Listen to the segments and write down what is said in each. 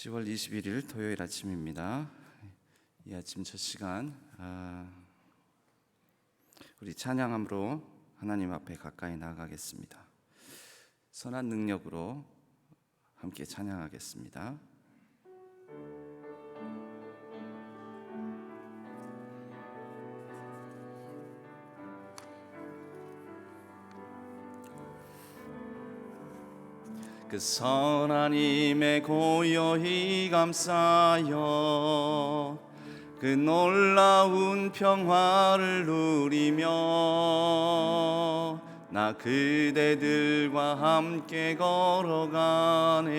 10월 21일 토요일 아침입니다. 이 아침 첫 시간 우리 찬양함으로 하나님 앞에 가까이 나아가겠습니다. 선한 능력으로 함께 찬양하겠습니다. 그 선한 힘에 고요히 감싸여 그 놀라운 평화를 누리며 나 그대들과 함께 걸어가네.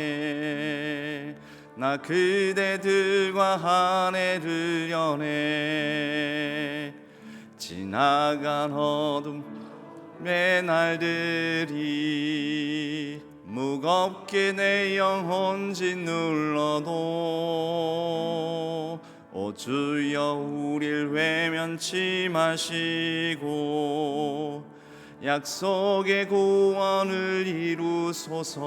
나 그대들과 한 해를 여네. 지나간 어둠의 날들이 무겁게 내 영혼 짓눌러도 오 주여 우릴 외면치 마시고 약속의 구원을 이루소서.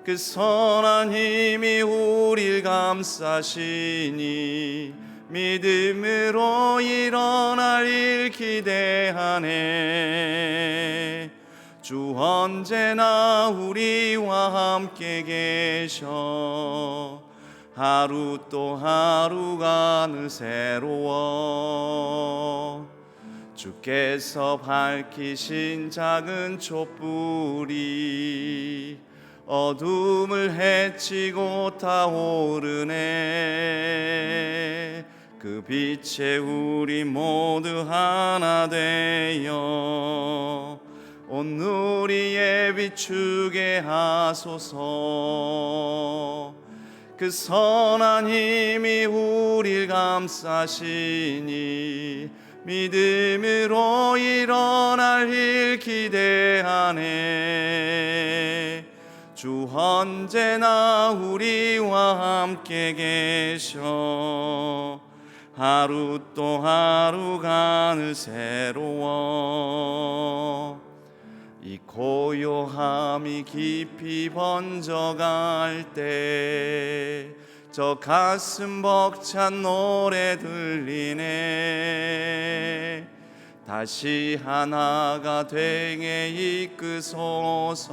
그 선한 힘이 우릴 감싸시니 믿음으로 일어날 일 기대하네. 주 언제나 우리와 함께 계셔 하루 또 하루가 늘 새로워. 주께서 밝히신 작은 촛불이 어둠을 헤치고 타오르네. 그 빛에 우리 모두 하나 되어 온 누리에 비추게 하소서. 그 선한 힘이 우릴 감싸시니 믿음으로 일어날 일 기대하네. 주 언제나 우리와 함께 계셔 하루 또 하루가 늘 새로워. 이 고요함이 깊이 번져갈 때 저 가슴 벅찬 노래 들리네. 다시 하나가 되게 이끄소서.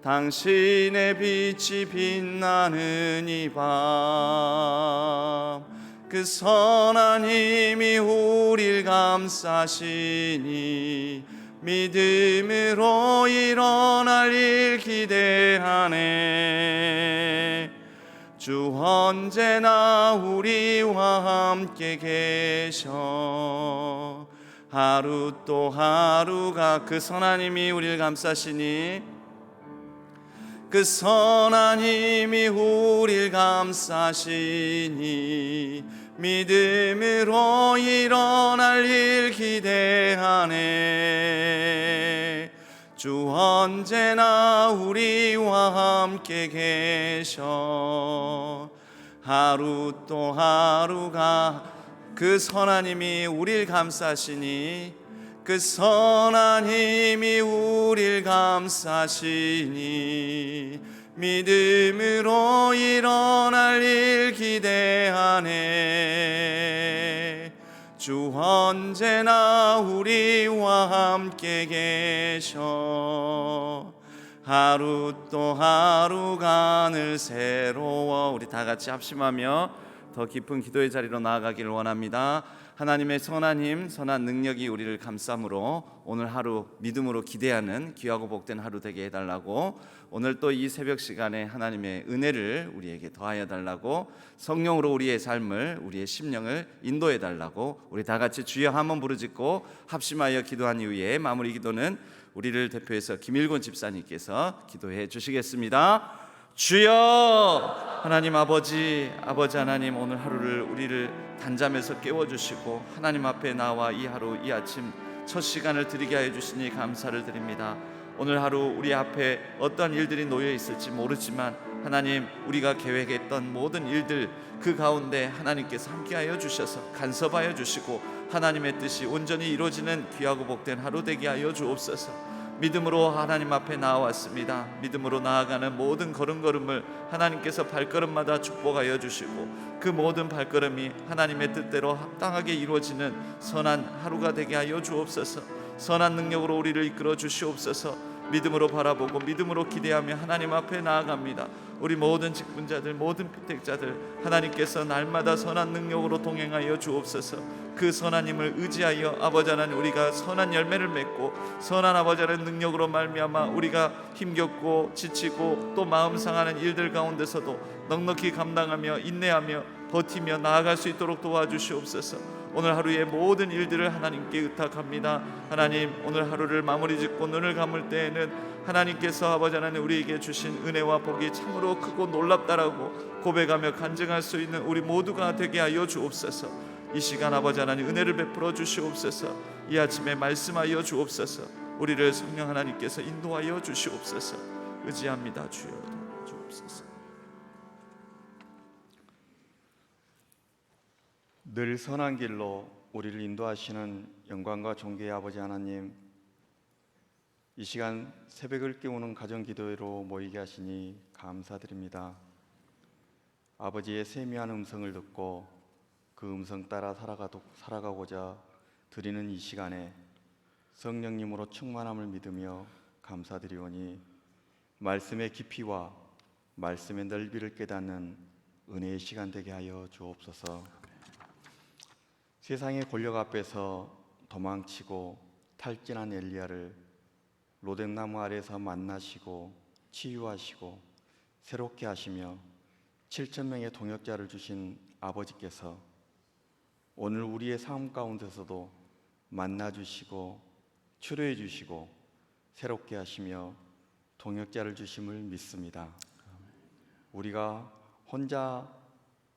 당신의 빛이 빛나는 이 밤 그 선한 힘이 우릴 감싸시니 믿음으로 일어날 일 기대하네. 주 언제나 우리와 함께 계셔 하루 또 하루가 그 선한 힘이 우리를 감싸시니 그 선한 힘이 우릴 감싸시니 믿음으로 일어날 일 기대하네. 주 언제나 우리와 함께 계셔 하루 또 하루가 그 선한 힘이 우릴 감싸시니 그 선한 힘이 우릴 감싸시니 믿음으로 일어날 일 기대하네. 주 언제나 우리와 함께 계셔 하루 또 하루가 늘 새로워. 우리 다 같이 합심하며 더 깊은 기도의 자리로 나아가기를 원합니다. 하나님의 선한 힘, 선한 능력이 우리를 감싸므로 오늘 하루 믿음으로 기대하는 귀하고 복된 하루 되게 해달라고, 오늘 또 이 새벽 시간에 하나님의 은혜를 우리에게 더하여 달라고, 성령으로 우리의 삶을, 우리의 심령을 인도해 달라고 우리 다 같이 주여 한번 부르짖고 합심하여 기도한 이후에 마무리 기도는 우리를 대표해서 김일곤 집사님께서 기도해 주시겠습니다. 주여 하나님 아버지 하나님, 오늘 하루를 우리를 단잠에서 깨워주시고 하나님 앞에 나와 이 하루 이 아침 첫 시간을 드리게 하여 주시니 감사를 드립니다. 오늘 하루 우리 앞에 어떤 일들이 놓여 있을지 모르지만 하나님, 우리가 계획했던 모든 일들 그 가운데 하나님께서 함께하여 주셔서 간섭하여 주시고 하나님의 뜻이 온전히 이루어지는 귀하고 복된 하루 되게 하여 주옵소서. 믿음으로 하나님 앞에 나아왔습니다. 믿음으로 나아가는 모든 걸음걸음을 하나님께서 발걸음마다 축복하여 주시고 그 모든 발걸음이 하나님의 뜻대로 합당하게 이루어지는 선한 하루가 되게 하여 주옵소서. 선한 능력으로 우리를 이끌어 주시옵소서. 믿음으로 바라보고 믿음으로 기대하며 하나님 앞에 나아갑니다. 우리 모든 직분자들, 모든 피택자들, 하나님께서 날마다 선한 능력으로 동행하여 주옵소서. 그 선한 힘을 의지하여 아버지 하나님, 우리가 선한 열매를 맺고 선한 아버지 하나님 능력으로 말미암아 우리가 힘겹고 지치고 또 마음 상하는 일들 가운데서도 넉넉히 감당하며 인내하며 버티며 나아갈 수 있도록 도와주시옵소서. 오늘 하루의 모든 일들을 하나님께 의탁합니다. 하나님, 오늘 하루를 마무리 짓고 눈을 감을 때에는 하나님께서 아버지 하나님 우리에게 주신 은혜와 복이 참으로 크고 놀랍다라고 고백하며 간증할 수 있는 우리 모두가 되게 하여 주옵소서. 이 시간 아버지 하나님 은혜를 베풀어 주시옵소서. 이 아침에 말씀하여 주옵소서. 우리를 성령 하나님께서 인도하여 주시옵소서. 의지합니다. 주여 도와주옵소서. 늘 선한 길로 우리를 인도하시는 영광과 존귀의 아버지 하나님, 이 시간 새벽을 깨우는 가정기도회로 모이게 하시니 감사드립니다. 아버지의 세미한 음성을 듣고 그 음성 따라 살아가고자 드리는 이 시간에 성령님으로 충만함을 믿으며 감사드리오니 말씀의 깊이와 말씀의 넓이를 깨닫는 은혜의 시간 되게 하여 주옵소서. 세상의 권력 앞에서 도망치고 탈진한 엘리야를 로뎀나무 아래서 만나시고 치유하시고 새롭게 하시며 7,000명의 동역자를 주신 아버지께서 오늘 우리의 삶 가운데서도 만나주시고 치료해 주시고 새롭게 하시며 동역자를 주심을 믿습니다. 우리가 혼자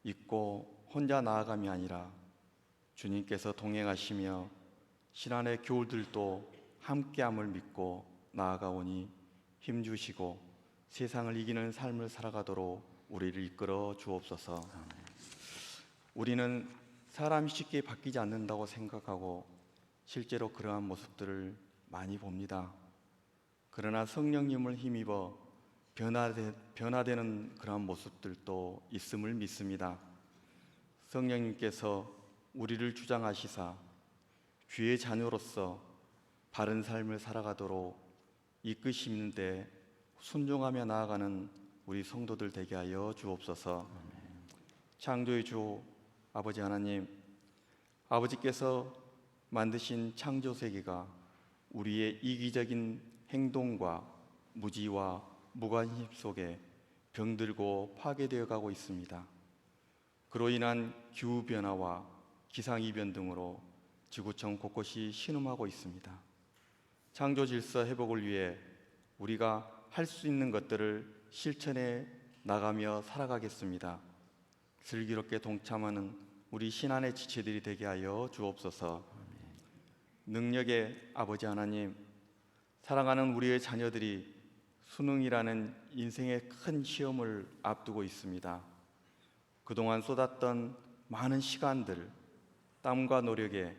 있고 혼자 나아감이 아니라 주님께서 동행하시며 신안의 교우들도 함께함을 믿고 나아가오니 힘주시고 세상을 이기는 삶을 살아가도록 우리를 이끌어 주옵소서. 우리는 사람이 쉽게 바뀌지 않는다고 생각하고 실제로 그러한 모습들을 많이 봅니다. 그러나 성령님을 힘입어 변화되는 그러한 모습들도 있음을 믿습니다. 성령님께서 우리를 주장하시사 주의 자녀로서 바른 삶을 살아가도록 이끄시는데 순종하며 나아가는 우리 성도들 되게 하여 주옵소서. 창조의 주 아버지 하나님, 아버지께서 만드신 창조 세계가 우리의 이기적인 행동과 무지와 무관심 속에 병들고 파괴되어 가고 있습니다. 그로 인한 기후변화와 기상이변 등으로 지구촌 곳곳이 신음하고 있습니다. 창조 질서 회복을 위해 우리가 할 수 있는 것들을 실천해 나가며 살아가겠습니다. 슬기롭게 동참하는 우리 신안의 지체들이 되게 하여 주옵소서. 능력의 아버지 하나님, 사랑하는 우리의 자녀들이 수능이라는 인생의 큰 시험을 앞두고 있습니다. 그동안 쏟았던 많은 시간들, 땀과 노력에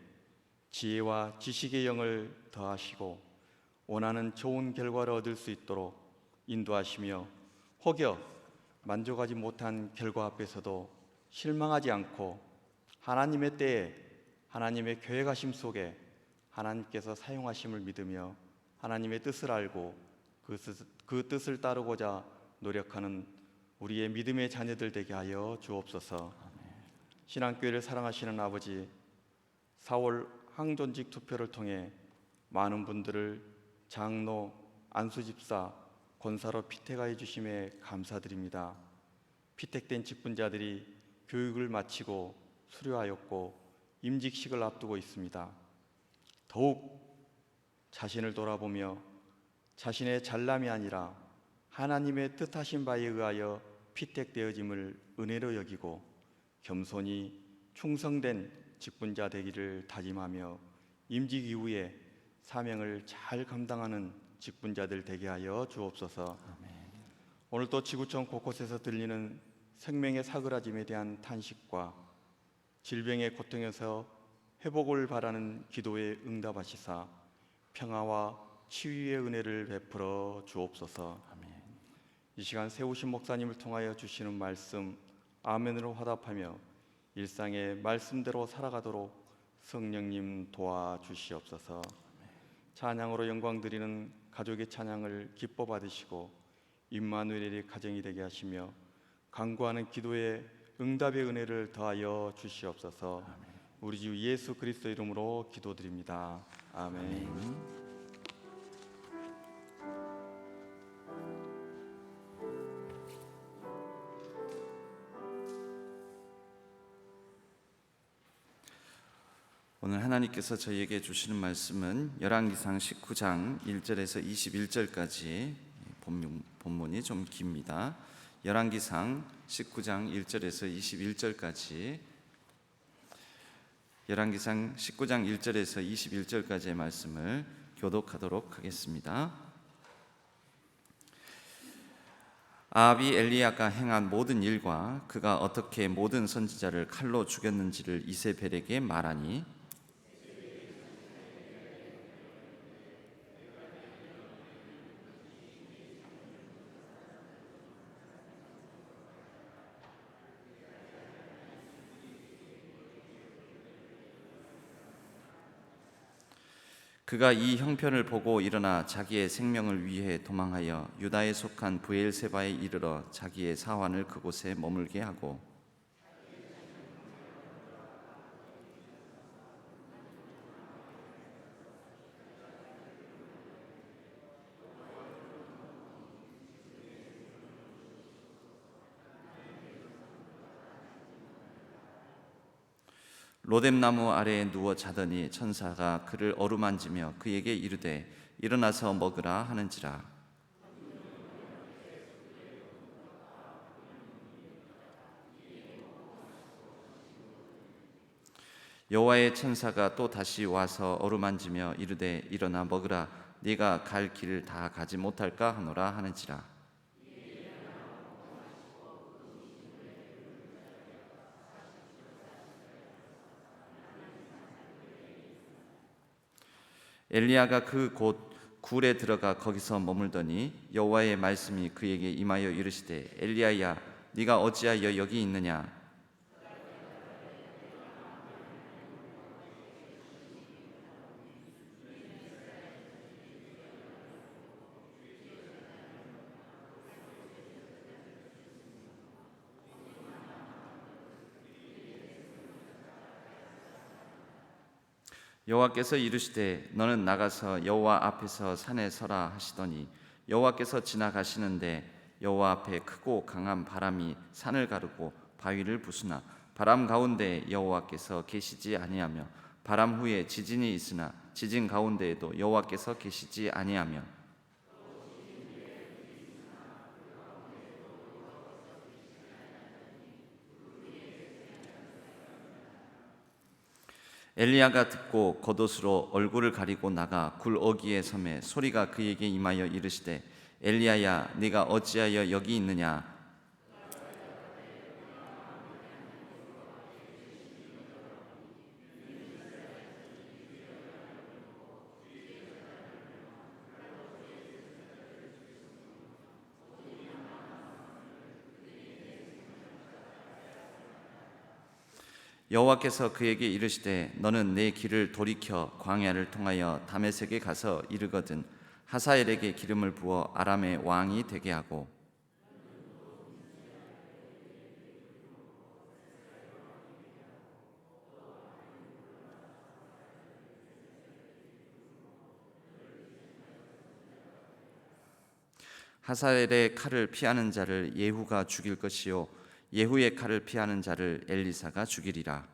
지혜와 지식의 영을 더하시고 원하는 좋은 결과를 얻을 수 있도록 인도하시며 혹여 만족하지 못한 결과 앞에서도 실망하지 않고 하나님의 때에 하나님의 계획하심 속에 하나님께서 사용하심을 믿으며 하나님의 뜻을 알고 그 뜻을 따르고자 노력하는 우리의 믿음의 자녀들 되게 하여 주옵소서. 신앙교회를 사랑하시는 아버지, 4월 항존직 투표를 통해 많은 분들을 장로, 안수집사, 권사로 피택하여 주심에 감사드립니다. 피택된 직분자들이 교육을 마치고 수료하였고 임직식을 앞두고 있습니다. 더욱 자신을 돌아보며 자신의 잘남이 아니라 하나님의 뜻하신 바에 의하여 피택되어짐을 은혜로 여기고 겸손히 충성된 직분자 되기를 다짐하며 임직 이후에 사명을 잘 감당하는 직분자들 되게 하여 주옵소서. 오늘 또 지구촌 곳곳에서 들리는 생명의 사그라짐에 대한 탄식과 질병의 고통에서 회복을 바라는 기도에 응답하시사 평화와 치유의 은혜를 베풀어 주옵소서. 이 시간 세우신 목사님을 통하여 주시는 말씀 아멘으로 화답하며 일상의 말씀대로 살아가도록 성령님 도와주시옵소서. 찬양으로 영광 드리는 가족의 찬양을 기뻐 받으시고 임마누엘의 가정이 되게 하시며 간구하는 기도에 응답의 은혜를 더하여 주시옵소서. 우리 주 예수 그리스도 이름으로 기도드립니다. 아멘. 오늘 하나님께서 저희에게 주시는 말씀은 열왕기상 19장 1절에서 21절까지 본문이 좀 깁니다. 열왕기상 19장 1절에서 21절까지 열왕기상 19장 1절에서 21절까지의 말씀을 교독하도록 하겠습니다. 아합이 엘리야가 행한 모든 일과 그가 어떻게 모든 선지자를 칼로 죽였는지를 이세벨에게 말하니 그가 이 형편을 보고 일어나 자기의 생명을 위해 도망하여 유다에 속한 브엘세바에 이르러 자기의 사환을 그곳에 머물게 하고 로뎀나무 아래에 누워 자더니 천사가 그를 어루만지며 그에게 이르되 일어나서 먹으라 하는지라. 여호와의 천사가 또 다시 와서 어루만지며 이르되 일어나 먹으라 네가 갈 길을 다 가지 못할까 하노라 하는지라. 엘리야가 그 곳 굴에 들어가 거기서 머물더니 여호와의 말씀이 그에게 임하여 이르시되 엘리야야 네가 어찌하여 여기 있느냐. 여호와께서 이르시되 너는 나가서 여호와 앞에서 산에 서라 하시더니 여호와께서 지나가시는데 여호와 앞에 크고 강한 바람이 산을 가르고 바위를 부수나 바람 가운데 여호와께서 계시지 아니하며 바람 후에 지진이 있으나 지진 가운데에도 여호와께서 계시지 아니하며 엘리야가 듣고 겉옷으로 얼굴을 가리고 나가 굴 어귀에 섬에 소리가 그에게 임하여 이르시되 엘리야야 네가 어찌하여 여기 있느냐. 여호와께서 그에게 이르시되 너는 내 길을 돌이켜 광야를 통하여 다메섹에 가서 이르거든 하사엘에게 기름을 부어 아람의 왕이 되게 하고 하사엘의 칼을 피하는 자를 예후가 죽일 것이요 예후의 칼을 피하는 자를 엘리사가 죽이리라.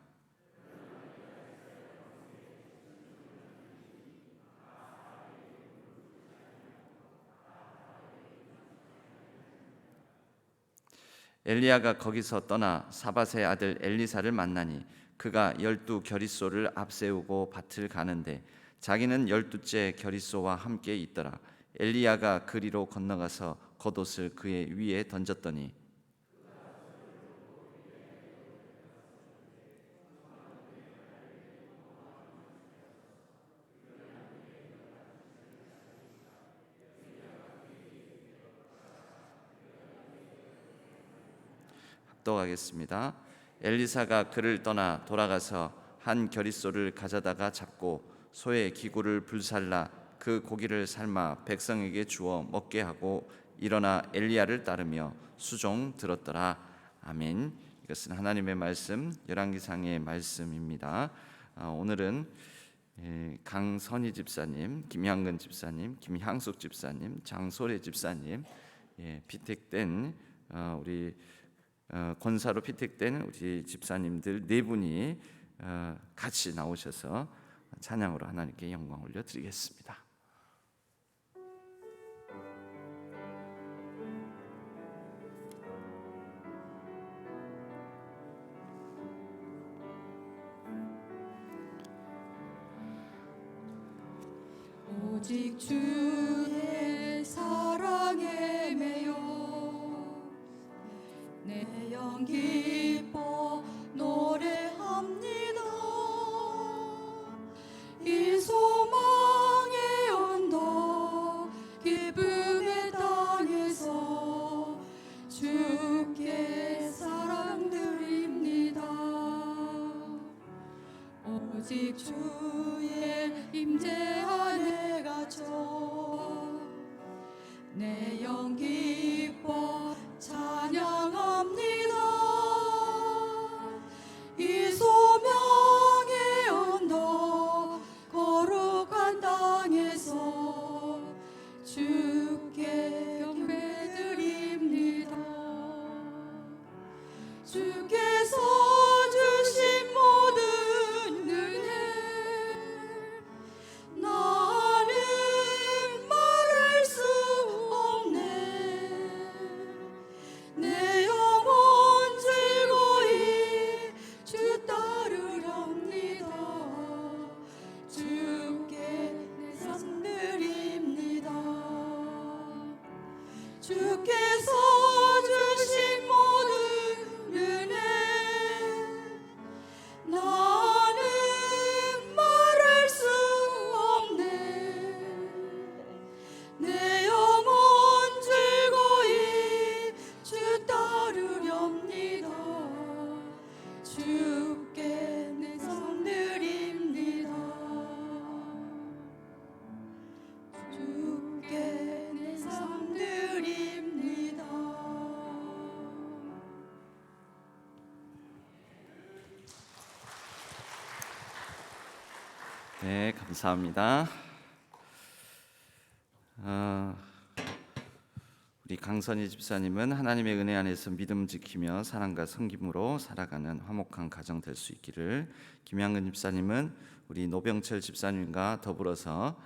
엘리야가 거기서 떠나 사밧의 아들 엘리사를 만나니 그가 12 겨릿소를 앞세우고 밭을 가는데 자기는 12째 겨릿소와 함께 있더라. 엘리야가 그리로 건너가서 겉옷을 그의 위에 던졌더니 기도하겠습니다. 엘리사가 그를 떠나 돌아가서 한 겨릿소를 가져다가 잡고 소의 기구를 불살라 그 고기를 삶아 백성에게 주어 먹게 하고 일어나 엘리야를 따르며 수종 들었더라. 아멘. 이것은 하나님의 말씀, 열왕기상의 말씀입니다. 오늘은 강선희 집사님, 김향근 집사님, 김향숙 집사님, 장소래 집사님, 피택된 우리 권사로 피택된 우리 집사님들 네 분이 같이 나오셔서 찬양으로 하나님께 영광 올려드리겠습니다. 오직 주의 사랑에 매여 내 영 기뻐 노래합니다. 이 소망의 언덕 기쁨의 땅에서 주께 사랑드립니다. 오직 주의 임재 안에 갇혀 내 영 기뻐 찬양합니다. 이 소명의 언덕 거룩한 땅에서 주께 경배드립니다. 주께서 주신 모든 은혜 나는 말할 수 없네. 내 영혼 즐거이 주 따르렵니다. 주께 내 삶 드립니다. 주께서 주신 모든 은혜 나는 말할 수 없네. 내 영혼 즐거이 주 따르렵니다. 주께 내 삶 드립니다. 주께 내 삶 드립니다. 네, 감사합니다. 우리 강선희 집사님은 하나님의 은혜 안에서 믿음 지키며 사랑과 섬김으로 살아가는 화목한 가정 될 수 있기를, 김향근 집사님은 우리 노병철 집사님과 더불어서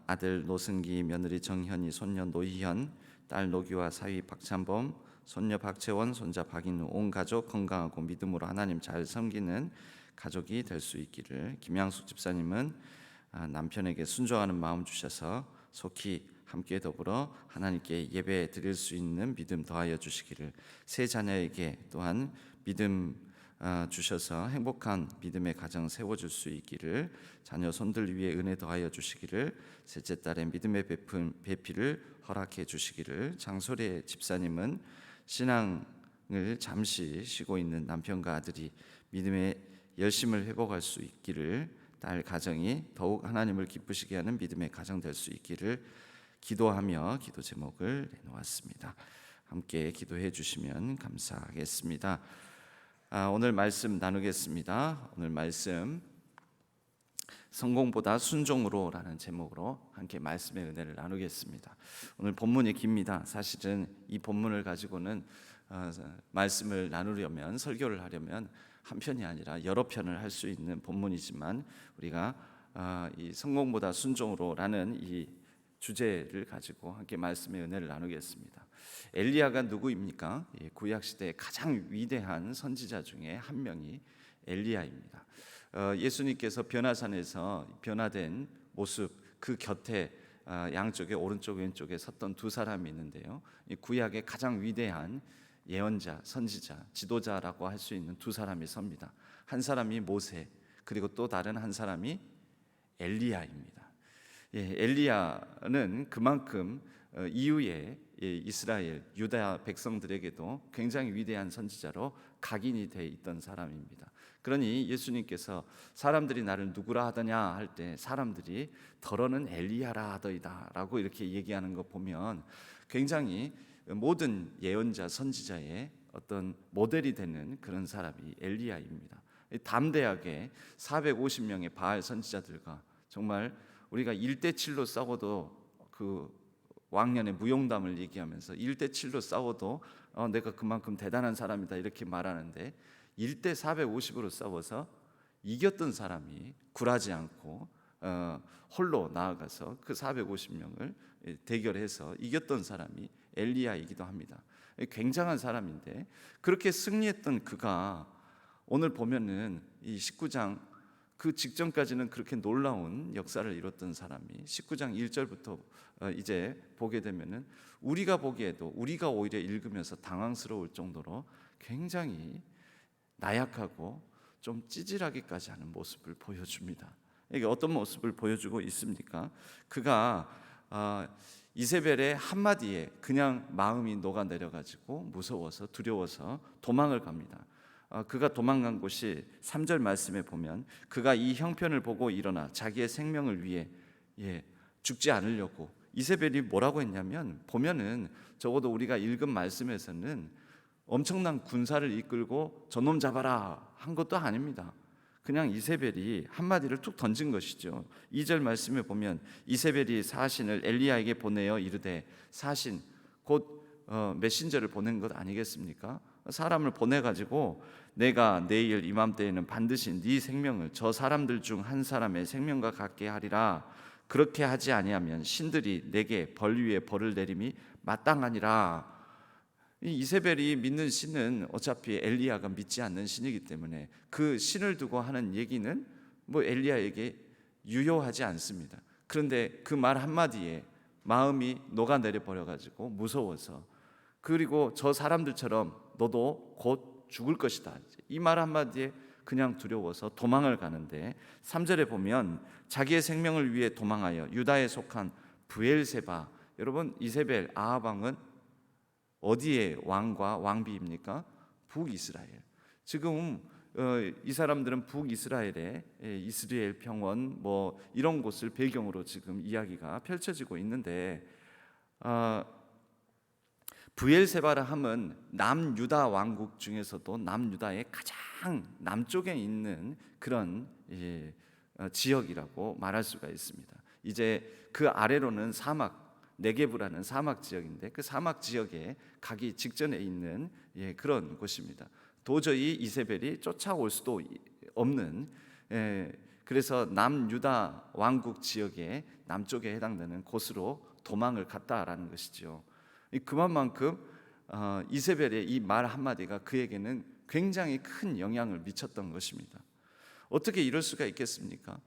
아들 노승기, 며느리 정현이, 손녀 노희현, 딸 노기와 사위 박찬범, 손녀 박채원, 손자 박인우, 온 가족 건강하고 믿음으로 하나님 잘 섬기는 가족이 될 수 있기를, 김양숙 집사님은 남편에게 순종하는 마음 주셔서 속히 함께 더불어 하나님께 예배 드릴 수 있는 믿음 더하여 주시기를, 세 자녀에게 또한 믿음 주셔서 행복한 믿음의 가정 세워줄 수 있기를, 자녀 손들 위에 은혜 더하여 주시기를, 셋째 딸의 믿음의 배필을 허락해 주시기를, 장소래 집사님은 신앙을 잠시 쉬고 있는 남편과 아들이 믿음의 열심을 회복할 수 있기를, 딸 가정이 더욱 하나님을 기쁘시게 하는 믿음의 가정 될 수 있기를 기도하며 기도 제목을 내놓았습니다. 함께 기도해 주시면 감사하겠습니다. 오늘 말씀 나누겠습니다. 오늘 말씀 성공보다 순종으로라는 제목으로 함께 말씀의 은혜를 나누겠습니다. 오늘 본문이 깁니다. 사실은 이 본문을 가지고는 말씀을 나누려면, 설교를 하려면 한 편이 아니라 여러 편을 할 수 있는 본문이지만, 우리가 이 성공보다 순종으로라는 이 주제를 가지고 함께 말씀의 은혜를 나누겠습니다. 엘리야가 누구입니까? 구약 시대의 가장 위대한 선지자 중에 한 명이 엘리야입니다. 예수님께서 변화산에서 변화된 모습, 그 곁에 양쪽에 오른쪽 왼쪽에 섰던 두 사람이 있는데요, 이 구약의 가장 위대한 예언자, 선지자, 지도자라고 할 수 있는 두 사람이 섭니다. 한 사람이 모세, 그리고 또 다른 한 사람이 엘리야입니다. 엘리야는 그만큼 이후에 이스라엘 유다 백성들에게도 굉장히 위대한 선지자로 각인이 돼 있던 사람입니다. 그러니 예수님께서 사람들이 나를 누구라 하더냐 할 때 사람들이 더러는 엘리야라 하더이다라고 이렇게 얘기하는 거 보면 굉장히 모든 예언자 선지자의 어떤 모델이 되는 그런 사람이 엘리야입니다. 담대하게 450명의 바알 선지자들과 정말 우리가 1대7로 싸워도 그 왕년의 무용담을 얘기하면서 1대7로 싸워도 내가 그만큼 대단한 사람이다 이렇게 말하는데 1대 450으로 싸워서 이겼던 사람이 굴하지 않고 홀로 나아가서 그 450명을 대결해서 이겼던 사람이 엘리야이기도 합니다. 굉장한 사람인데 그렇게 승리했던 그가 오늘 보면은 이 19장 그 직전까지는 그렇게 놀라운 역사를 이뤘던 사람이 19장 1절부터 이제 보게 되면은 우리가 보기에도 우리가 오히려 읽으면서 당황스러울 정도로 굉장히 나약하고 좀 찌질하기까지 하는 모습을 보여줍니다. 이게 어떤 모습을 보여주고 있습니까? 그가 이세벨의 한마디에 그냥 마음이 녹아내려가지고 무서워서 두려워서 도망을 갑니다. 그가 도망간 곳이 3절 말씀에 보면 그가 이 형편을 보고 일어나 자기의 생명을 위해 죽지 않으려고 이세벨이 뭐라고 했냐면 보면은 적어도 우리가 읽은 말씀에서는 엄청난 군사를 이끌고 저놈 잡아라 한 것도 아닙니다. 그냥 이세벨이 한마디를 툭 던진 것이죠. 2절 말씀에 보면 이세벨이 사신을 엘리야에게 보내어 이르되 사신 곧 메신저를 보낸 것 아니겠습니까? 사람을 보내가지고 내가 내일 이맘때에는 반드시 네 생명을 저 사람들 중 한 사람의 생명과 같게 하리라. 그렇게 하지 아니하면 신들이 내게 벌 위에 벌을 내림이 마땅하니라. 이세벨이 믿는 신은 어차피 엘리야가 믿지 않는 신이기 때문에 그 신을 두고 하는 얘기는 뭐 엘리야에게 유효하지 않습니다. 그런데 그 말 한마디에 마음이 녹아내려 버려가지고 무서워서 그리고 저 사람들처럼 너도 곧 죽을 것이다 이 말 한마디에 그냥 두려워서 도망을 가는데 3절에 보면 자기의 생명을 위해 도망하여 유다에 속한 브엘세바 여러분 이세벨 아합 왕은 어디의 왕과 왕비입니까? 북이스라엘. 지금 이 사람들은 북이스라엘의 이스라엘 평원 뭐 이런 곳을 배경으로 지금 이야기가 펼쳐지고 있는데 브엘세바라 함은 남유다 왕국 중에서도 남유다의 가장 남쪽에 있는 그런 지역이라고 말할 수가 있습니다. 이제 그 아래로는 사막 네게브라는 사막 지역인데 그 사막 지역에 가기 직전에 있는 그런 곳입니다. 도저히 이세벨이 쫓아올 수도 없는 그래서 남유다 왕국 지역의 남쪽에 해당되는 곳으로 도망을 갔다라는 것이죠. 그만큼 이세벨의 이 말 한마디가 그에게는 굉장히 큰 영향을 미쳤던 것입니다. 어떻게 이럴 수가 있겠습니까?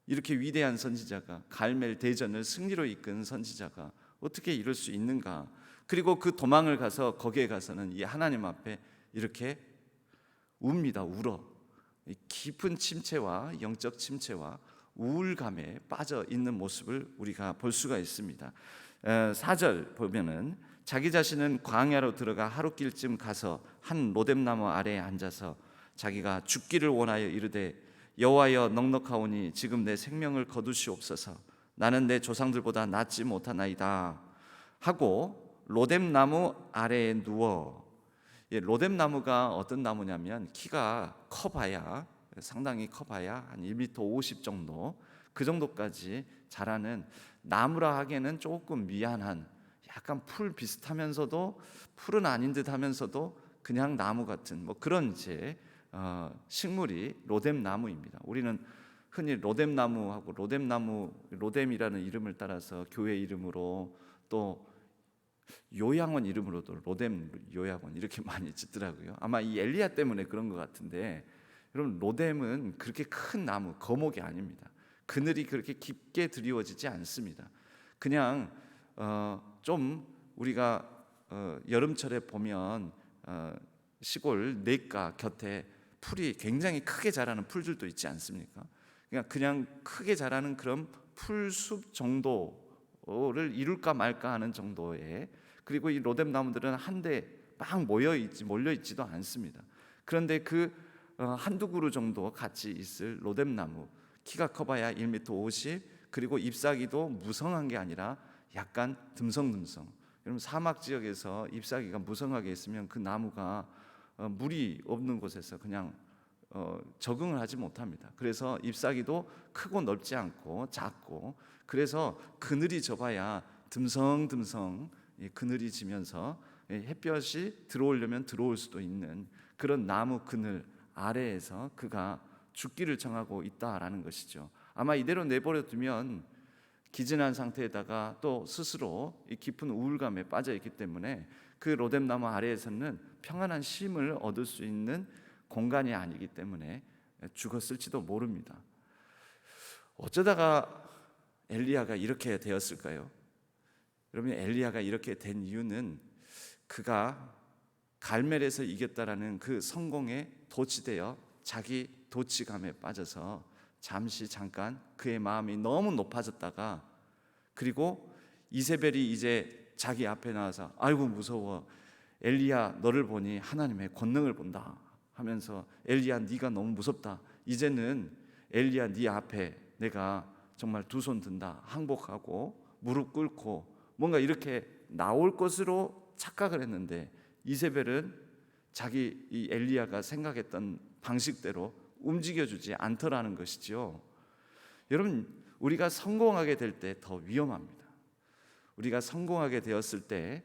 이렇게 위대한 선지자가 갈멜 대전을 승리로 이끈 선지자가 어떻게 이럴 수 있는가? 그리고 그 도망을 가서 거기에 가서는 이 하나님 앞에 이렇게 웁니다. 울어. 깊은 침체와 영적 침체와 우울감에 빠져 있는 모습을 우리가 볼 수가 있습니다. 4절 보면은 자기 자신은 광야로 들어가 하루길쯤 가서 한 로뎀나무 아래에 앉아서 자기가 죽기를 원하여 이르되 여호와여 넉넉하오니 지금 내 생명을 거두시옵소서. 나는 내 조상들보다 낫지 못하나이다 하고 로뎀나무 아래에 누워 로뎀나무가 어떤 나무냐면 키가 커봐야 상당히 커봐야 한 1m 50 정도 그 정도까지 자라는 나무라 하기에는 조금 미안한 약간 풀 비슷하면서도 풀은 아닌 듯 하면서도 그냥 나무 같은 뭐 그런 이제 식물이 로뎀나무입니다. 우리는 흔히 로뎀나무하고 로뎀이라는 이름을 따라서 교회 이름으로 또 요양원 이름으로도 로뎀 요양원 이렇게 많이 짓더라고요. 아마 이 엘리야 때문에 그런 것 같은데 여러분 로뎀은 그렇게 큰 나무 거목이 아닙니다. 그늘이 그렇게 깊게 드리워지지 않습니다. 그냥 좀 우리가 여름철에 보면 시골 냇가 곁에 풀이 굉장히 크게 자라는 풀들도 있지 않습니까? 그냥 크게 자라는 그런 풀숲 정도를 이룰까 말까 하는 정도의, 그리고 이 로뎀 나무들은 한데 막 몰려 있지도 않습니다. 그런데 그 한두 그루 정도 같이 있을 로뎀 나무, 키가 커봐야 1m 50, 그리고 잎사귀도 무성한 게 아니라 약간 듬성듬성. 여러분 사막 지역에서 잎사귀가 무성하게 있으면 그 나무가 물이 없는 곳에서 그냥 적응을 하지 못합니다. 그래서 잎사귀도 크고 넓지 않고 작고, 그래서 그늘이 져봐야 듬성듬성 그늘이 지면서 햇볕이 들어오려면 들어올 수도 있는 그런 나무 그늘 아래에서 그가 죽기를 정하고 있다라는 것이죠. 아마 이대로 내버려 두면 기진한 상태에다가 또 스스로 이 깊은 우울감에 빠져 있기 때문에 그 로뎀 나무 아래에서는 평안한 쉼을 얻을 수 있는 공간이 아니기 때문에 죽었을지도 모릅니다. 어쩌다가 엘리야가 이렇게 되었을까요? 여러분, 엘리야가 이렇게 된 이유는 그가 갈멜에서 이겼다라는 그 성공에 도취되어 자기 도취감에 빠져서 잠깐 그의 마음이 너무 높아졌다가, 그리고 이세벨이 이제 자기 앞에 나와서 아이고 무서워, 엘리야 너를 보니 하나님의 권능을 본다 하면서, 엘리야 네가 너무 무섭다, 이제는 엘리야 네 앞에 내가 정말 두 손 든다, 항복하고 무릎 꿇고 뭔가 이렇게 나올 것으로 착각을 했는데, 이세벨은 자기 이 엘리야가 생각했던 방식대로 움직여주지 않더라는 것이죠. 여러분, 우리가 성공하게 될 때 더 위험합니다. 우리가 성공하게 되었을 때,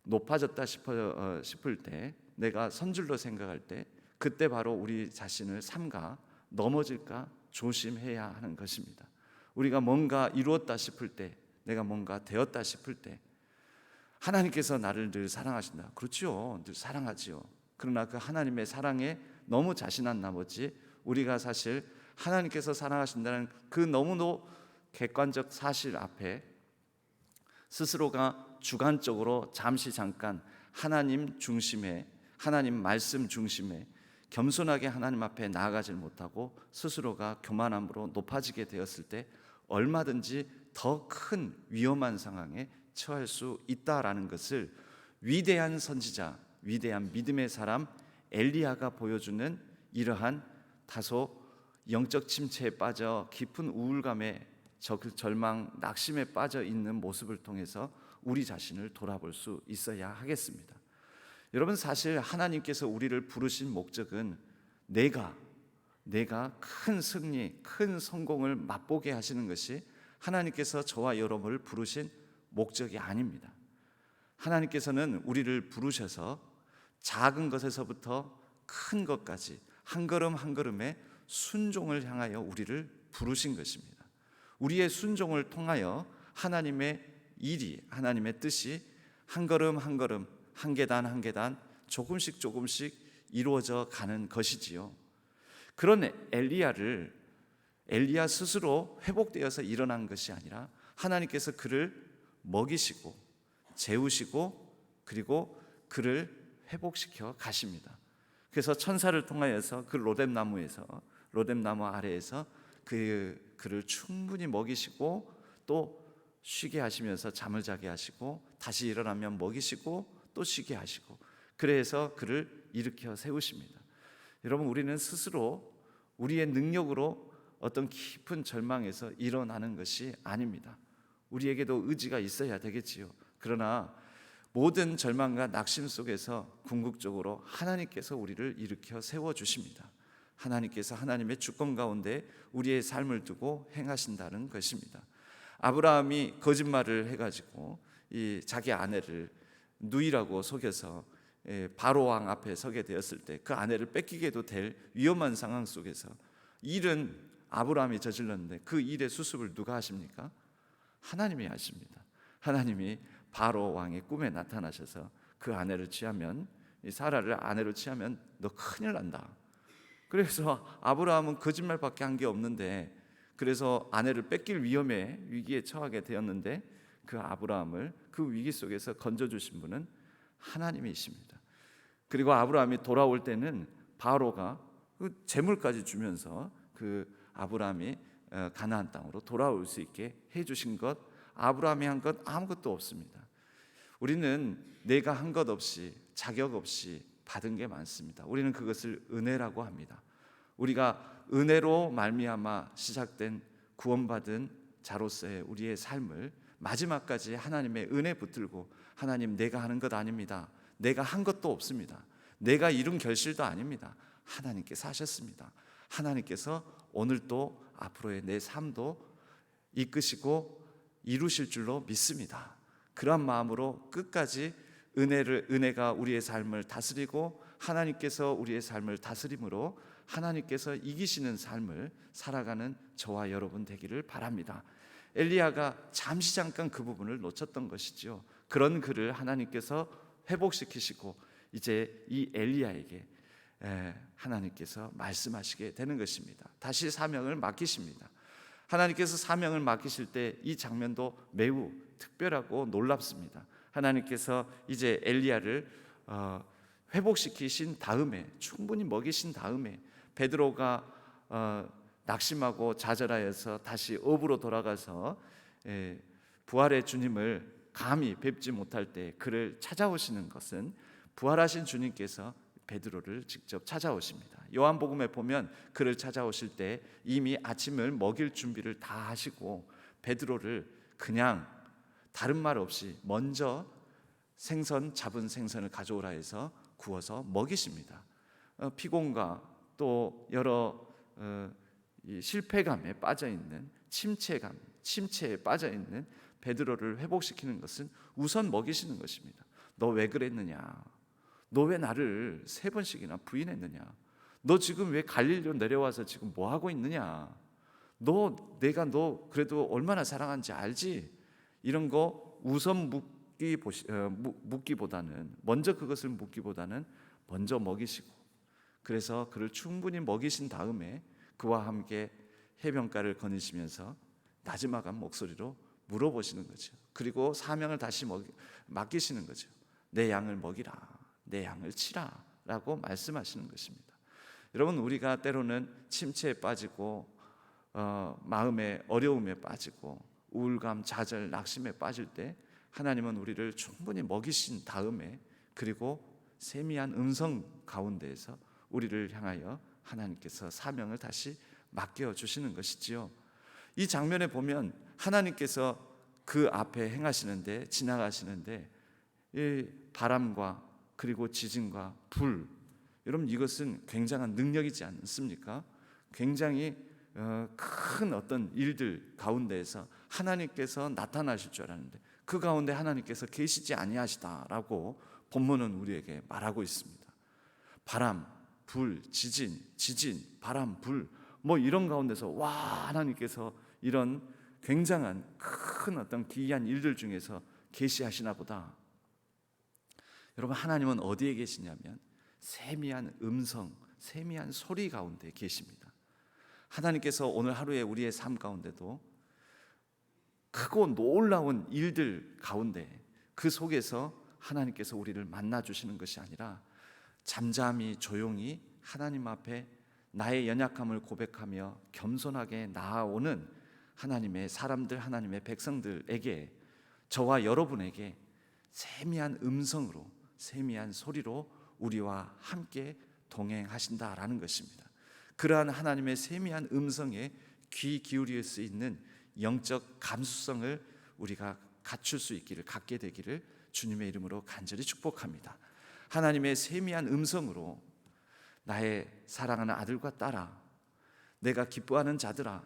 높아졌다 싶을 때, 내가 선줄로 생각할 때, 그때 바로 우리 자신을 삼가 넘어질까 조심해야 하는 것입니다. 우리가 뭔가 이루었다 싶을 때, 내가 뭔가 되었다 싶을 때, 하나님께서 나를 늘 사랑하신다. 그렇죠, 늘 사랑하지요. 그러나 그 하나님의 사랑에 너무 자신한 나머지 우리가 사실 하나님께서 사랑하신다는 그 너무도 객관적 사실 앞에 스스로가 주관적으로 잠깐 하나님 중심에, 하나님 말씀 중심에 겸손하게 하나님 앞에 나아가질 못하고 스스로가 교만함으로 높아지게 되었을 때 얼마든지 더 큰 위험한 상황에 처할 수 있다라는 것을 위대한 선지자, 위대한 믿음의 사람 엘리야가 보여주는 이러한 다소 영적 침체에 빠져 깊은 우울감에 절망, 낙심에 빠져 있는 모습을 통해서 우리 자신을 돌아볼 수 있어야 하겠습니다. 여러분, 사실 하나님께서 우리를 부르신 목적은 내가 큰 승리, 큰 성공을 맛보게 하시는 것이 하나님께서 저와 여러분을 부르신 목적이 아닙니다. 하나님께서는 우리를 부르셔서 작은 것에서부터 큰 것까지 한 걸음 한 걸음의 순종을 향하여 우리를 부르신 것입니다. 우리의 순종을 통하여 하나님의 일이, 하나님의 뜻이 한 걸음 한 걸음, 한 계단 한 계단 조금씩 이루어져 가는 것이지요. 그런 엘리야 스스로 회복되어서 일어난 것이 아니라 하나님께서 그를 먹이시고 재우시고 그리고 그를 회복시켜 가십니다. 그래서 천사를 통하여서 그 로뎀 나무 아래에서 그를 충분히 먹이시고 또 쉬게 하시면서 잠을 자게 하시고 다시 일어나면 먹이시고 또 쉬게 하시고, 그래서 그를 일으켜 세우십니다. 여러분, 우리는 스스로 우리의 능력으로 어떤 깊은 절망에서 일어나는 것이 아닙니다. 우리에게도 의지가 있어야 되겠지요. 그러나 모든 절망과 낙심 속에서 궁극적으로 하나님께서 우리를 일으켜 세워주십니다. 하나님께서 하나님의 주권 가운데 우리의 삶을 두고 행하신다는 것입니다. 아브라함이 거짓말을 해가지고 자기 아내를 누이라고 속여서 바로 왕 앞에 서게 되었을 때 그 아내를 뺏기게도 될 위험한 상황 속에서 일은 아브라함이 저질렀는데 그 일의 수습을 누가 하십니까? 하나님이 하십니다. 하나님이 바로 왕의 꿈에 나타나셔서 그 아내를 취하면, 이 사라를 아내로 취하면 너 큰일 난다. 그래서 아브라함은 거짓말밖에 한 게 없는데, 그래서 아내를 뺏길 위기에 처하게 되었는데 그 아브라함을 그 위기 속에서 건져주신 분은 하나님이십니다. 그리고 아브라함이 돌아올 때는 바로가 그 재물까지 주면서 그 아브라함이 가나안 땅으로 돌아올 수 있게 해주신 것, 아브라함이 한 것 아무것도 없습니다. 우리는 내가 한 것 없이, 자격 없이 받은 게 많습니다. 우리는 그것을 은혜라고 합니다. 우리가 은혜로 말미암아 시작된 구원받은 자로서의 우리의 삶을 마지막까지 하나님의 은혜 붙들고, 하나님, 내가 하는 것 아닙니다. 내가 한 것도 없습니다. 내가 이룬 결실도 아닙니다. 하나님께서 하셨습니다. 하나님께서 오늘도 앞으로의 내 삶도 이끄시고 이루실 줄로 믿습니다. 그러한 마음으로 끝까지 은혜가 우리의 삶을 다스리고 하나님께서 우리의 삶을 다스림으로 하나님께서 이기시는 삶을 살아가는 저와 여러분 되기를 바랍니다. 엘리야가 잠시 잠깐 그 부분을 놓쳤던 것이지요. 그런 그를 하나님께서 회복시키시고 이제 이 엘리야에게 하나님께서 말씀하시게 되는 것입니다. 다시 사명을 맡기십니다. 하나님께서 사명을 맡기실 때 이 장면도 매우 특별하고 놀랍습니다. 하나님께서 이제 엘리야를 회복시키신 다음에, 충분히 먹이신 다음에, 베드로가 낙심하고 좌절하여서 다시 업으로 돌아가서 부활의 주님을 감히 뵙지 못할 때 그를 찾아오시는 것은 부활하신 주님께서 베드로를 직접 찾아오십니다. 요한복음에 보면 그를 찾아오실 때 이미 아침을 먹일 준비를 다 하시고 베드로를 그냥 다른 말 없이 먼저 잡은 생선을 가져오라 해서 구워서 먹이십니다. 피곤과 또 여러 실패감에 빠져있는 침체에 빠져있는 베드로를 회복시키는 것은 우선 먹이시는 것입니다. 너 왜 그랬느냐? 너 왜 나를 3번씩이나 부인했느냐? 너 지금 왜 갈릴리로 내려와서 지금 뭐 하고 있느냐? 내가 너 그래도 얼마나 사랑하는지 알지? 이런 거 우선 묻기보다는, 먼저 그것을 묻기보다는 먼저 먹이시고, 그래서 그를 충분히 먹이신 다음에 그와 함께 해변가를 거니시면서 나지막한 목소리로 물어보시는 거죠. 그리고 사명을 다시 맡기시는 거죠. 내 양을 먹이라, 내 양을 치라 라고 말씀하시는 것입니다. 여러분, 우리가 때로는 침체에 빠지고 마음의 어려움에 빠지고 우울감, 좌절, 낙심에 빠질 때 하나님은 우리를 충분히 먹이신 다음에, 그리고 세미한 음성 가운데에서 우리를 향하여 하나님께서 사명을 다시 맡겨주시는 것이지요. 이 장면에 보면 하나님께서 그 앞에 행하시는데, 지나가시는데 이 바람과 그리고 지진과 불, 여러분 이것은 굉장한 능력이지 않습니까? 굉장히 큰 어떤 일들 가운데에서 하나님께서 나타나실 줄 알았는데 그 가운데 하나님께서 계시지 아니하시다라고 본문은 우리에게 말하고 있습니다. 바람, 불, 지진, 바람, 불, 뭐 이런 가운데서 와, 하나님께서 이런 굉장한 큰 어떤 기이한 일들 중에서 계시하시나 보다. 여러분, 하나님은 어디에 계시냐면 세미한 음성, 세미한 소리 가운데 계십니다. 하나님께서 오늘 하루에 우리의 삶 가운데도 크고 놀라운 일들 가운데, 그 속에서 하나님께서 우리를 만나주시는 것이 아니라 잠잠히 조용히 하나님 앞에 나의 연약함을 고백하며 겸손하게 나아오는 하나님의 사람들, 하나님의 백성들에게, 저와 여러분에게 세미한 음성으로, 세미한 소리로 우리와 함께 동행하신다라는 것입니다. 그러한 하나님의 세미한 음성에 귀 기울일 수 있는 영적 감수성을 우리가 갖게 되기를 주님의 이름으로 간절히 축복합니다. 하나님의 세미한 음성으로 나의 사랑하는 아들과 딸아, 내가 기뻐하는 자들아,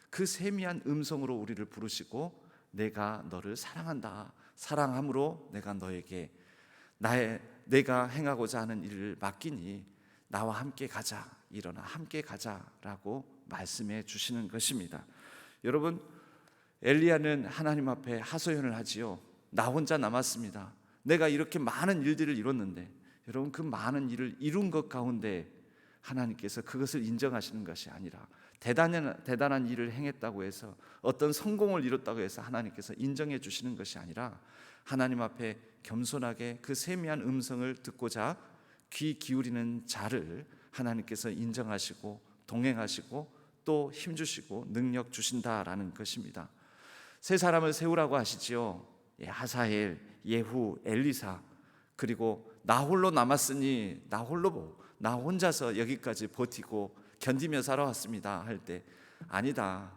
그 세미한 음성으로 우리를 부르시고 내가 너를 사랑한다, 사랑함으로 내가 너에게 내가 행하고자 하는 일을 맡기니 나와 함께 가자, 일어나 함께 가자라고 말씀해 주시는 것입니다. 여러분, 엘리야는 하나님 앞에 하소연을 하지요. 나 혼자 남았습니다. 내가 이렇게 많은 일들을 이뤘는데, 여러분, 그 많은 일을 이룬 것 가운데 하나님께서 그것을 인정하시는 것이 아니라 대단한 일을 행했다고 해서, 어떤 성공을 이뤘다고 해서 하나님께서 인정해 주시는 것이 아니라 하나님 앞에 겸손하게 그 세미한 음성을 듣고자 귀 기울이는 자를 하나님께서 인정하시고 동행하시고 또 힘주시고 능력 주신다라는 것입니다. 세 사람을 세우라고 하시지요. 하사엘, 예후, 엘리사, 그리고 나 홀로 남았으니 나 혼자서 여기까지 버티고 견디며 살아왔습니다 할 때, 아니다,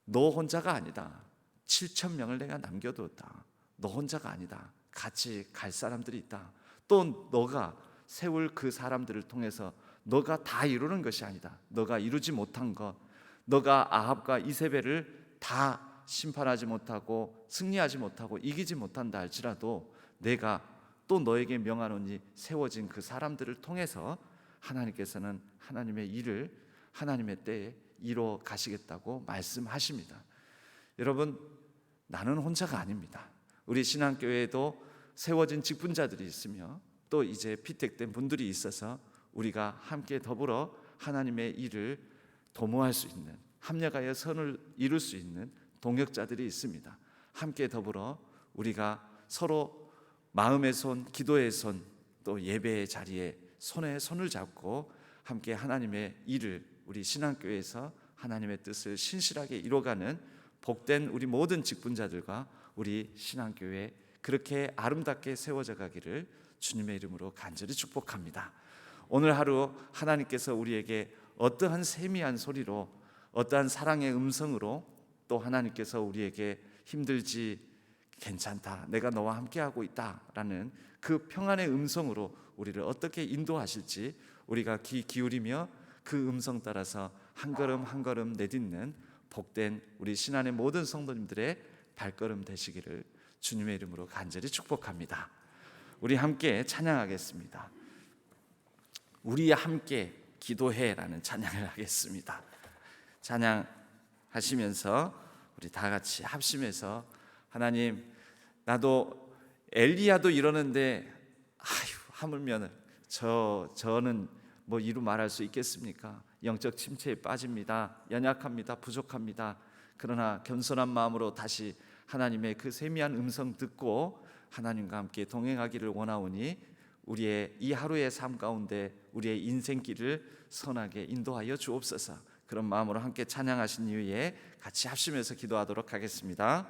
너 혼자가 아니다. 7,000명을 내가 남겨두었다. 너 혼자가 아니다. 같이 갈 사람들이 있다. 또 너가 세울 그 사람들을 통해서 너가 다 이루는 것이 아니다. 너가 이루지 못한 것, 너가 아합과 이세벨을 다 심판하지 못하고 승리하지 못하고 이기지 못한다 할지라도 내가 또 너에게 명하노니 세워진 그 사람들을 통해서 하나님께서는 하나님의 일을 하나님의 때에 이루어 가시겠다고 말씀하십니다. 여러분, 나는 혼자가 아닙니다. 우리 신앙교회에도 세워진 직분자들이 있으며 또 이제 피택된 분들이 있어서 우리가 함께 더불어 하나님의 일을 도모할 수 있는, 합력하여 선을 이룰 수 있는 동역자들이 있습니다. 함께 더불어 우리가 서로 마음의 손, 기도의 손, 또 예배의 자리에 손에 손을 잡고 함께 하나님의 일을, 우리 신앙교회에서 하나님의 뜻을 신실하게 이뤄가는 복된 우리 모든 직분자들과 우리 신앙교회 그렇게 아름답게 세워져 가기를 주님의 이름으로 간절히 축복합니다. 오늘 하루 하나님께서 우리에게 어떠한 세미한 소리로, 어떠한 사랑의 음성으로, 또 하나님께서 우리에게 힘들지, 괜찮다, 내가 너와 함께하고 있다라는 그 평안의 음성으로 우리를 어떻게 인도하실지 우리가 귀 기울이며 그 음성 따라서 한 걸음 한 걸음 내딛는 복된 우리 신안의 모든 성도님들의 발걸음 되시기를 주님의 이름으로 간절히 축복합니다. 우리 함께 찬양하겠습니다. 우리 함께 기도해라는 찬양을 하겠습니다. 찬양하시면서 우리 다 같이 합심해서, 하나님, 나도 엘리야도 이러는데 하물며 저는 뭐 이루 말할 수 있겠습니까? 영적 침체에 빠집니다. 연약합니다. 부족합니다. 그러나 겸손한 마음으로 다시 하나님의 그 세미한 음성 듣고 하나님과 함께 동행하기를 원하오니 우리의 이 하루의 삶 가운데 우리의 인생길을 선하게 인도하여 주옵소서. 그런 마음으로 함께 찬양하신 이후에 같이 합심해서 기도하도록 하겠습니다.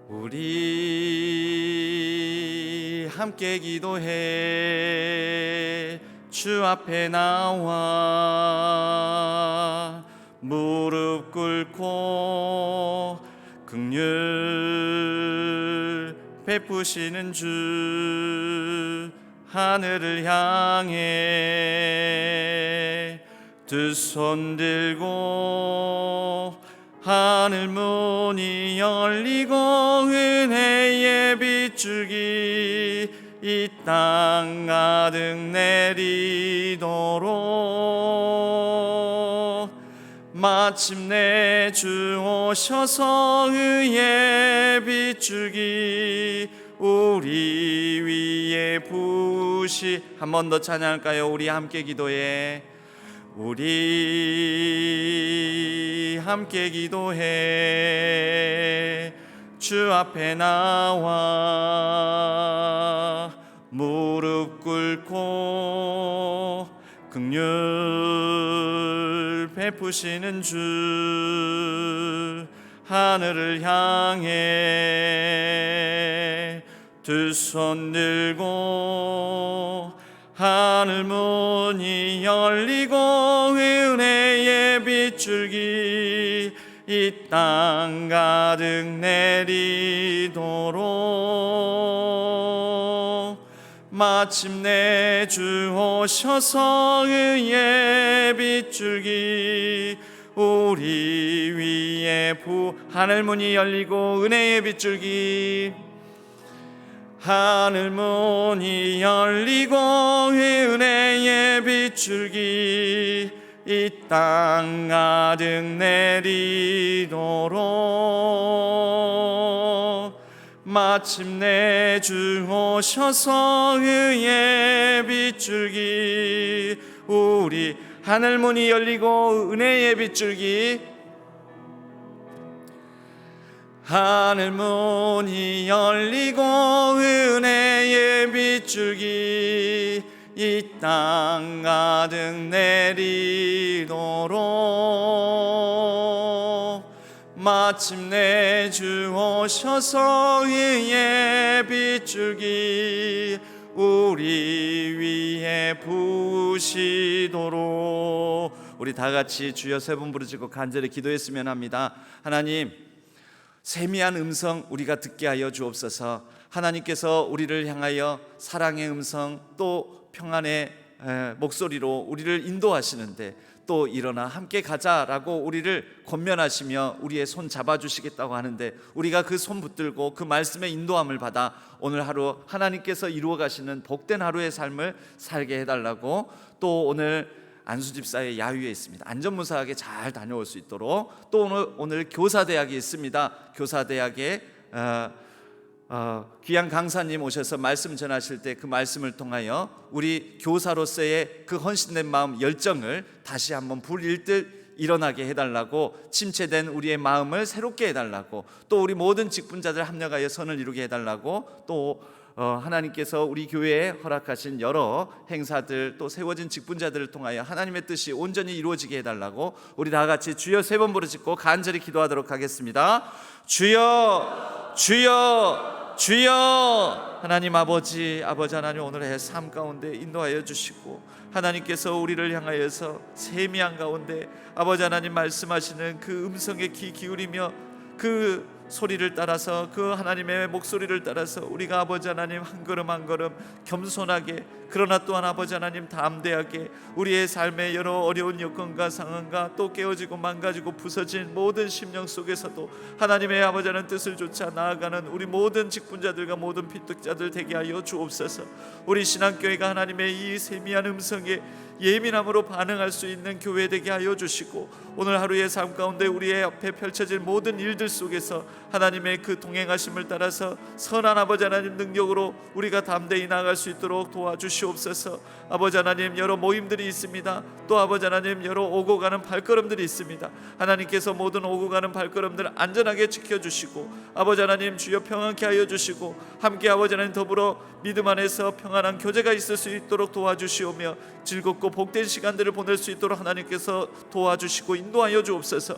우리 함께 기도해 주 앞에 나와 무릎 꿇고 긍휼 베푸시는 주 하늘을 향해 두 손 들고 하늘 문이 열리고 은혜의 빗줄기 이 땅 가득 내리도록 마침내 주 오셔서 의의 빗줄기 우리 위에 부으시. 한 번 더 찬양할까요? 우리 함께 기도해. 우리 함께 기도해 주 앞에 나와 무릎 꿇고 긍휼 베푸시는 주 하늘을 향해 두 손 들고 하늘 문이 열리고 은혜의 빗줄기 이 땅 가득 내리도록 마침내 주 오셔서 의의 빗줄기 우리 위에 하늘 문이 열리고 은혜의 빗줄기 하늘 문이 열리고 은혜의 빗줄기 이 땅 가득 내리도록 마침내 주 오셔서 의의 빗줄기 우리 하늘 문이 열리고 은혜의 빗줄기 하늘 문이 열리고 은혜의 빗줄기 이 땅 가득 내리도록 마침내 주 오셔서 의의 빗줄기 우리 위에 부으시도록 우리 다 같이 주여 세 번 부르짖고 간절히 기도했으면 합니다. 하나님, 세미한 음성 우리가 듣게 하여 주옵소서. 하나님께서 우리를 향하여 사랑의 음성 또 평안의 목소리로 우리를 인도하시는데 또 일어나 함께 가자라고 우리를 권면하시며 우리의 손 잡아주시겠다고 하는데 우리가 그 손 붙들고 그 말씀의 인도함을 받아 오늘 하루 하나님께서 이루어 가시는 복된 하루의 삶을 살게 해달라고, 또 오늘 안수집사의 야유회 있습니다. 안전무사하게 잘 다녀올 수 있도록, 또 오늘 교사대학이 있습니다. 교사대학에 귀한 강사님 오셔서 말씀 전하실 때 그 말씀을 통하여 우리 교사로서의 그 헌신된 마음 열정을 다시 한번 불일듯 일어나게 해달라고, 침체된 우리의 마음을 새롭게 해달라고, 또 우리 모든 직분자들 합력하여 선을 이루게 해달라고, 또 하나님께서 우리 교회에 허락하신 여러 행사들 또 세워진 직분자들을 통하여 하나님의 뜻이 온전히 이루어지게 해달라고 우리 다 같이 주여 세 번 부르짖고 간절히 기도하도록 하겠습니다. 주여, 주여, 주여. 하나님 아버지 하나님 오늘의 삶 가운데 인도하여 주시고, 하나님께서 우리를 향하여서 세미한 가운데 아버지 하나님 말씀하시는 그 음성에 귀 기울이며 그 소리를 따라서, 그 하나님의 목소리를 따라서 우리가 아버지 하나님 한 걸음 한 걸음 겸손하게, 그러나 또한 아버지 하나님 담대하게 우리의 삶의 여러 어려운 여건과 상황과 또 깨어지고 망가지고 부서진 모든 심령 속에서도 하나님의 아버지 하나님 뜻을 쫓아 나아가는 우리 모든 직분자들과 모든 피득자들 되게 하여 주옵소서. 우리 신앙교회가 하나님의 이 세미한 음성에 예민함으로 반응할 수 있는 교회 되게 하여 주시고, 오늘 하루의 삶 가운데 우리의 앞에 펼쳐질 모든 일들 속에서 하나님의 그 동행하심을 따라서 선한 아버지 하나님 능력으로 우리가 담대히 나아갈 수 있도록 도와주시옵소서. 아버지 하나님 여러 모임들이 있습니다. 또 아버지 하나님 여러 오고 가는 발걸음들이 있습니다. 하나님께서 모든 오고 가는 발걸음들 안전하게 지켜주시고, 아버지 하나님 주여 평안케 하여 주시고, 함께 아버지 하나님 더불어 믿음 안에서 평안한 교제가 있을 수 있도록 도와주시오며, 즐겁고 복된 시간들을 보낼 수 있도록 하나님께서 도와주시고 인도하여 주옵소서.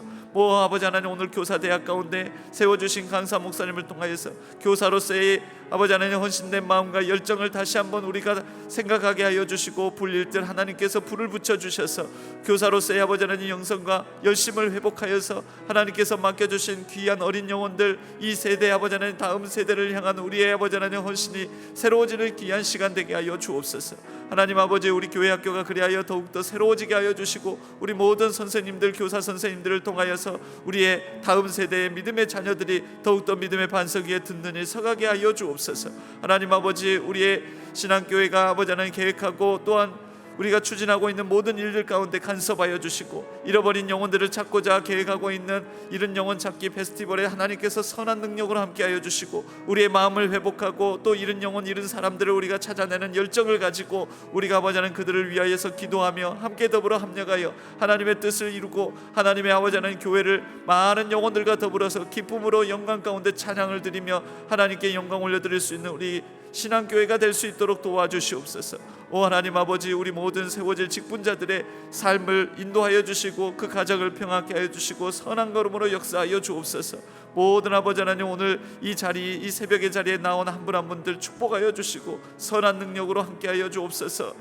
아버지 하나님 오늘 교사대학 가운데 세워주신 강사 목사님을 통하여서 교사로서의 아버지 하나님 헌신된 마음과 열정을 다시 한번 우리가 생각하게 하여 주시고, 불릴 듯 하나님께서 불을 붙여주셔서 교사로서의 아버지 하나님 영성과 열심을 회복하여서 하나님께서 맡겨주신 귀한 어린 영혼들, 이 세대 아버지 하나님 다음 세대를 향한 우리의 아버지 하나님 헌신이 새로워지는 귀한 시간 되게 하여 주옵소서. 하나님 아버지 우리 교회 학교가 그리하여 더욱더 새로워지게 하여 주시고, 우리 모든 선생님들 교사 선생님들을 통하여서 우리의 다음 세대의 믿음의 자녀들이 더욱더 믿음의 반석 위에 든든히 서가게 하여 주옵소서. 하나님 아버지 우리의 신앙교회가 아버지 하나님 계획하고 또한 우리가 추진하고 있는 모든 일들 가운데 간섭하여 주시고, 잃어버린 영혼들을 찾고자 계획하고 있는 이른 영혼 찾기 페스티벌에 하나님께서 선한 능력으로 함께하여 주시고, 우리의 마음을 회복하고 또 잃은 영혼 잃은 사람들을 우리가 찾아내는 열정을 가지고 우리가 아버지 하나님 그들을 위하여서 기도하며 함께 더불어 합력하여 하나님의 뜻을 이루고, 하나님의 아버지 하나님 교회를 많은 영혼들과 더불어서 기쁨으로 영광 가운데 찬양을 드리며 하나님께 영광 올려드릴 수 있는 우리 신앙교회가 될 수 있도록 도와주시옵소서. 오 하나님 아버지 우리 모든 세워질 직분자들의 삶을 인도하여 주시고, 그 가정을 평안케 하여 주시고, 선한 걸음으로 역사하여 주옵소서. 모든 아버지 하나님 오늘 이 자리, 이 새벽의 자리에 나온 한 분 한 분들 축복하여 주시고 선한 능력으로 함께하여 주옵소서.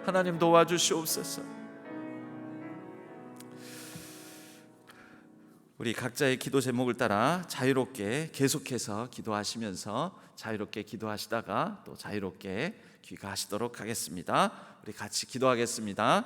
하나님 도와주시옵소서. 우리 각자의 기도 제목을 따라 자유롭게 계속해서 기도하시면서 자유롭게 기도하시다가 또 자유롭게 귀가하시도록 하겠습니다. 우리 같이 기도하겠습니다.